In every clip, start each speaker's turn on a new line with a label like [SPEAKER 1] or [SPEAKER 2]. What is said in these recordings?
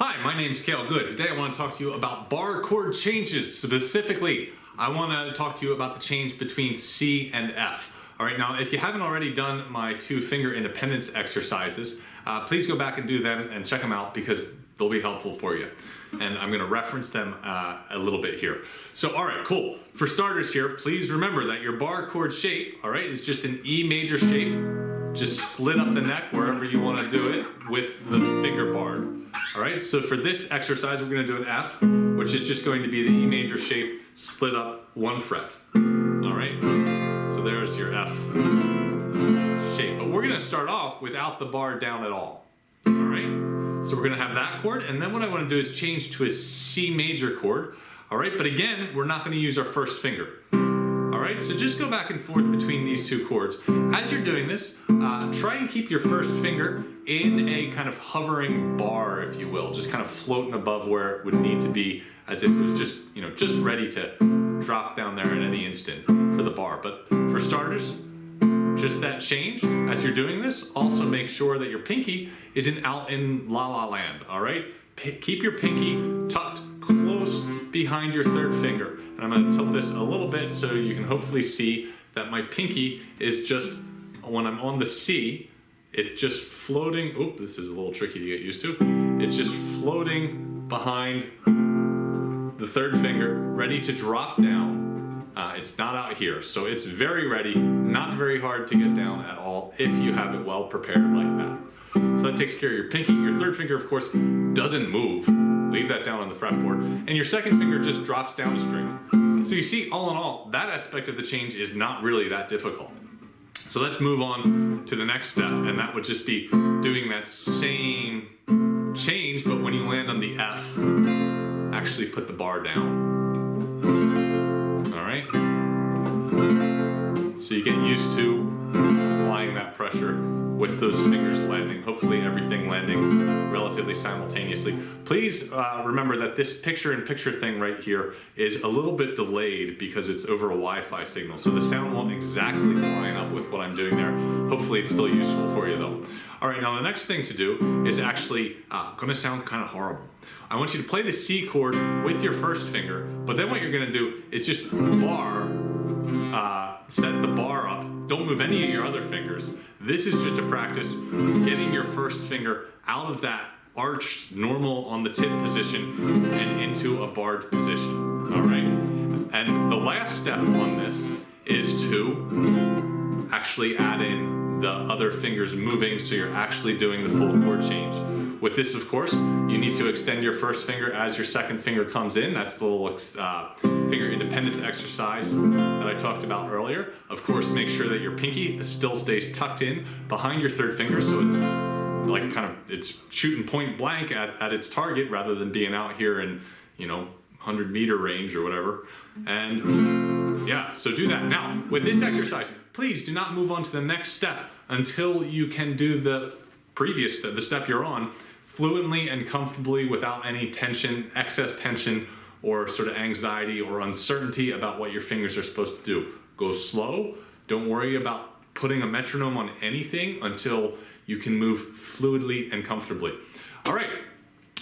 [SPEAKER 1] Hi, my name's Cale Good. Today I want to talk to you about bar chord changes. Specifically, I want to talk to you about the change between C and F. All right, now if you haven't already done my 2-finger independence exercises, please go back and do them and check them out because they'll be helpful for you. And I'm going to reference them a little bit here. So, all right, cool. For starters here, please remember that your bar chord shape, all right, is just an E major shape. Just slit up the neck wherever you want to do it with the finger bar. All right, so for this exercise, we're going to do an F, which is just going to be the E major shape split up 1 fret. All right, so there's your F shape. But we're going to start off without the bar down at all. All right, so we're going to have that chord, and then what I want to do is change to a C major chord. All right, but again, we're not going to use our first finger. All right, so just go back and forth between these 2 chords. As you're doing this, try and keep your first finger in a kind of hovering bar, if you will, just kind of floating above where it would need to be, as if it was just, just ready to drop down there at any instant for the bar. But for starters, just that change. As you're doing this, also make sure that your pinky isn't out in la-la land, all right? Keep your pinky tucked close behind your 3rd finger. And I'm going to tilt this a little bit so you can hopefully see that my pinky is just, when I'm on the C, it's just floating. Oh, this is a little tricky to get used to. It's just floating behind the 3rd finger, ready to drop down. It's not out here, so it's very ready, not very hard to get down at all if you have it well prepared like that. So that takes care of your pinky. Your 3rd finger, of course, doesn't move. Leave that down on the fretboard. And your 2nd finger just drops down a string. So you see, all in all, that aspect of the change is not really that difficult. So let's move on to the next step, and that would just be doing that same change, but when you land on the F, actually put the bar down. All right? So you get used to applying that pressure with those fingers landing, hopefully everything landing relatively simultaneously. Please remember that this picture-in-picture thing right here is a little bit delayed because it's over a Wi-Fi signal, so the sound won't exactly line up with what I'm doing there. Hopefully it's still useful for you though. All right, now the next thing to do is actually gonna sound kind of horrible. I want you to play the C chord with your 1st finger, but then what you're gonna do is just set the bar up. Don't move any of your other fingers. This is just a practice getting your 1st finger out of that arched, normal on the tip position and into a barred position, all right? And the last step on this is to actually add in the other fingers moving so you're actually doing the full chord change. With this, of course, you need to extend your 1st finger as your 2nd finger comes in. That's the little finger independence exercise that I talked about earlier. Of course, make sure that your pinky still stays tucked in behind your 3rd finger, so it's like it's shooting point blank at its target rather than being out here in 100-meter range or whatever. And yeah, so do that. Now, with this exercise, please do not move on to the next step until you can do the previous step, the step you're on, fluently and comfortably without any tension, excess tension, or sort of anxiety or uncertainty about what your fingers are supposed to do. Go slow. Don't worry about putting a metronome on anything until you can move fluidly and comfortably. All right.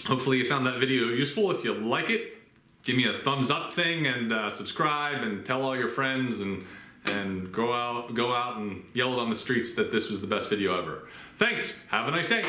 [SPEAKER 1] Hopefully you found that video useful. If you like it, give me a thumbs up thing and subscribe and tell all your friends and go out and yell it on the streets that this was the best video ever. Thanks. Have a nice day.